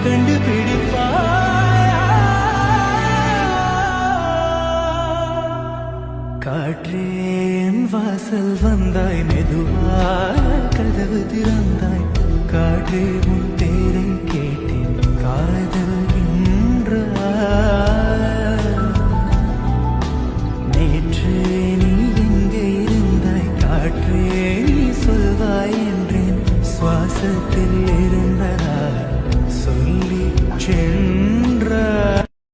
கண்டுபிடிப்பாயா? காற்றேன் வாசல் வந்தாய், மெதுவாய் கதவு திறந்தாய். காற்றே உன் பேரை கேட்டேன், காதல் என்றாய். நேற்று நீ எங்கே இருந்தாய்? காற்றே நீ சொல்வாய் என்றேன். சுவாசத்தில் இருந்ததா சொல்லி செல்